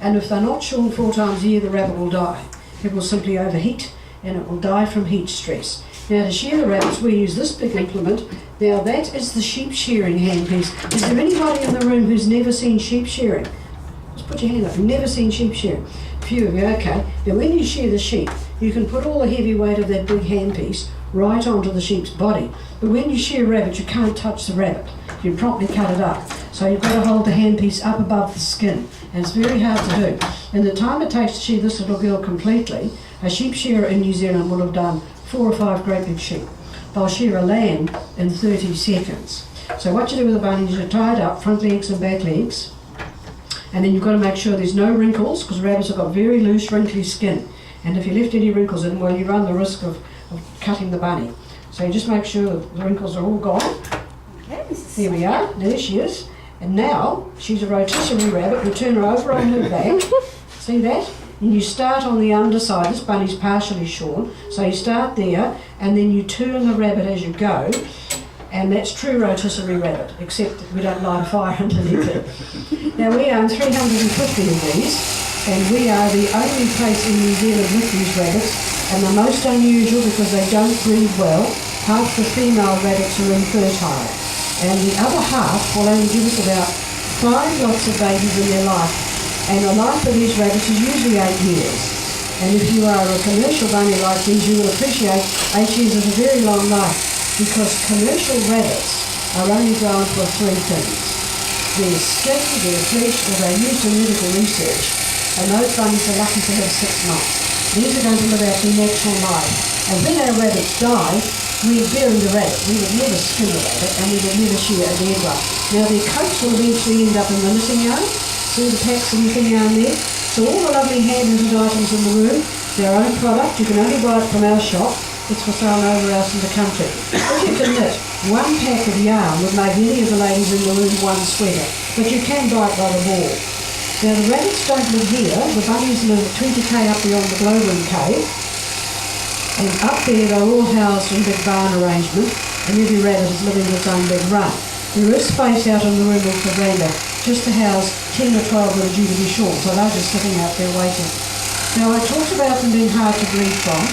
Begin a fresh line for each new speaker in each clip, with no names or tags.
And if they're not shorn 4 times a year, the rabbit will die. It will simply overheat and it will die from heat stress. Now to shear the rabbits, we use this big implement. Now that is the sheep shearing handpiece. Is there anybody in the room who's never seen sheep shearing? Just put your hand up. You've never seen sheep shearing? A few of you, okay. Now when you shear the sheep, you can put all the heavy weight of that big handpiece right onto the sheep's body. But when you shear rabbit, you can't touch the rabbit. You promptly cut it up. So you've got to hold the handpiece up above the skin. And it's very hard to do. And the time it takes to shear this little girl completely, a sheep shearer in New Zealand will have done 4 or 5 great big sheep. They'll shear a lamb in 30 seconds. So what you do with the bunny is you tie it up, front legs and back legs, and then you've got to make sure there's no wrinkles, because rabbits have got very loose, wrinkly skin. And if you left any wrinkles in, well, you run the risk of cutting the bunny. So you just make sure that the wrinkles are all gone. There we are, there she is. And now, she's a rotisserie rabbit. We turn her over on her back. See that? And you start on the underside. This bunny's partially shorn. So you start there, and then you turn the rabbit as you go. And that's true rotisserie rabbit, except that we don't light a fire underneath it. Now we own 350 of these, and we are the only place in New Zealand with these rabbits, and they're most unusual because they don't breed well. Half the female rabbits are infertile, and the other half will only give us about 5 lots of babies in their life. And the life of these rabbits is usually 8 years. And if you are a commercial bunny like these, you will appreciate 8 years is a very long life, because commercial rabbits are only grown for 3 things: their skin, their flesh, or they're used in medical research. And those bunnies are lucky to have 6 months. These are going to live out their natural life. And when our rabbits die, we bury the rabbit. We would never skin the rabbit, and we would never shear a dead one. Now their coats will eventually end up in the knitting yarn. See the packs of knitting yarn there? So all the lovely hand-knitted items in the room, their own product. You can only buy it from our shop. It's for sale nowhere else in the country. If you can knit 1 pack of yarn would make any of the ladies in the room 1 sweater, but you can buy it by the ball. Now the rabbits don't live here. The bunnies live 20k up beyond the glowworm cave, and up there they're all housed in big barn arrangement, and every rabbit is living in its own big run. There is space out in the room of the veranda just to house 10 or 12 that are due to be shorn, so they're just sitting out there waiting. Now I talked about them being hard to breed from.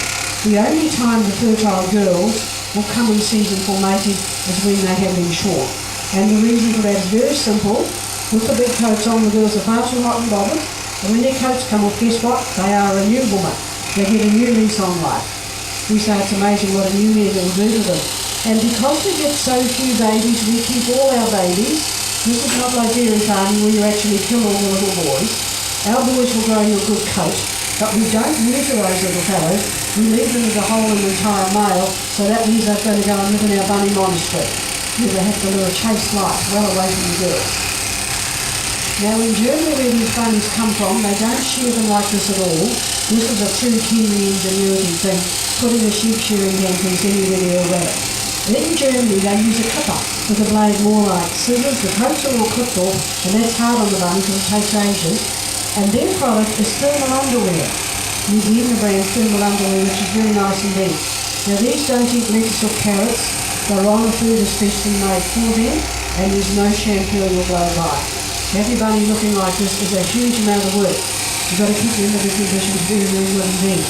The only time the fertile girls will come in season for mating is when they have been shorn. And the reason for that is very simple. With the big coats on, the girls are far too hot and bothered, and when their coats come off, guess what? They are a new woman. They get a new lease on life. We say it's amazing what a new man will do to them. And because we get so few babies, we keep all our babies. This is not like dairy farming where you actually kill all the little boys. Our boys will grow you a good coat, but we don't neuter those little fellows. We leave them as a whole and entire male, so that means they're going to go and live in our bunny monastery, where they have to live a chaste life, well away from the girls. Now in Germany, where these bunnies come from, they don't shear them like this at all. This is a true Kiwi ingenuity thing, putting a sheep shearing handpiece anywhere near a rabbit. In Germany, they use a clipper with a blade more like scissors. The coats are all clipped off, and that's hard on the bunny because it takes ages. And their product is thermal underwear. New Zealand brand thermal underwear, which is very nice indeed. Now these don't eat lettuce or carrots. They're on a food especially made for them, and there's no shampooing or blow by. To have your bunny looking like this is a huge amount of work. You've got to keep your living conditions very, very well indeed.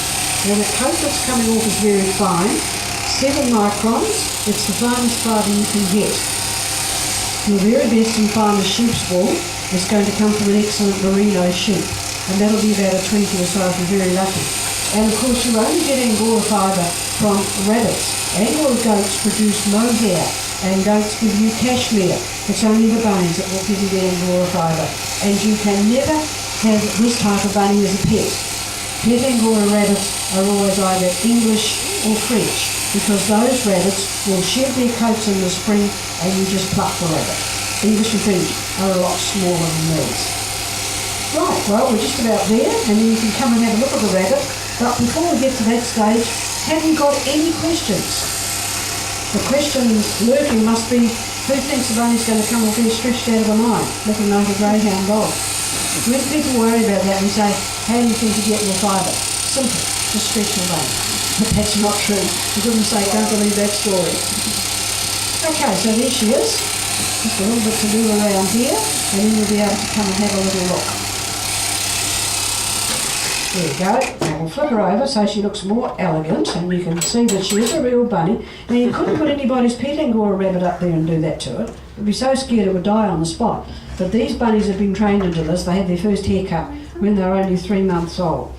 Now the coat that's coming off is very fine. 7 microns. It's the finest fibre you can get. Your very best and finest sheep's wool is going to come from an excellent merino sheep, and that'll be about a 20 or so if you're very lucky. And of course you only get Angora fibre from rabbits. Angora goats produce no hair, and goats give you cashmere. It's only the bunnies that will give you the Angora fibre. And you can never have this type of bunny as a pet. Pet Angora rabbits are always either English or French, because those rabbits will shed their coats in the spring and you just pluck the rabbit. English and French are a lot smaller than these. Right, well we're just about there, and then you can come and have a look at the rabbit. But before we get to that stage, have you got any questions? The question lurking must be, who thinks the bunny's going to come off here stretched out of a mine, looking like a greyhound dog? When people worry about that, we say, how do you think you get your fibre? Simple, just stretch your bunny. But that's not true. For goodness sake, don't believe that story. Okay, so there she is. Just a little bit to do around here, and then you'll be able to come and have a little look. There you go. Now we'll flip her over so she looks more elegant, and you can see that she is a real bunny. Now you couldn't put anybody's pet Angora rabbit up there and do that to it. You'd be so scared it would die on the spot. But these bunnies have been trained into this. They had their first haircut when they were only 3 months old.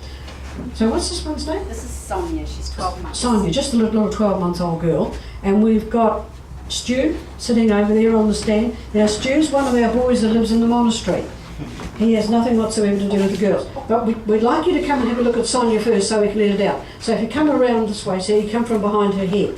So what's this one's name?
This is Sonia. She's 12 months.
Sonia, just a little 12-month-old girl. And we've got Stu sitting over there on the stand. Now Stu's one of our boys that lives in the monastery. He has nothing whatsoever to do with the girls. But we'd like you to come and have a look at Sonia first so we can let it out. So if you come around this way, so you come from behind her head.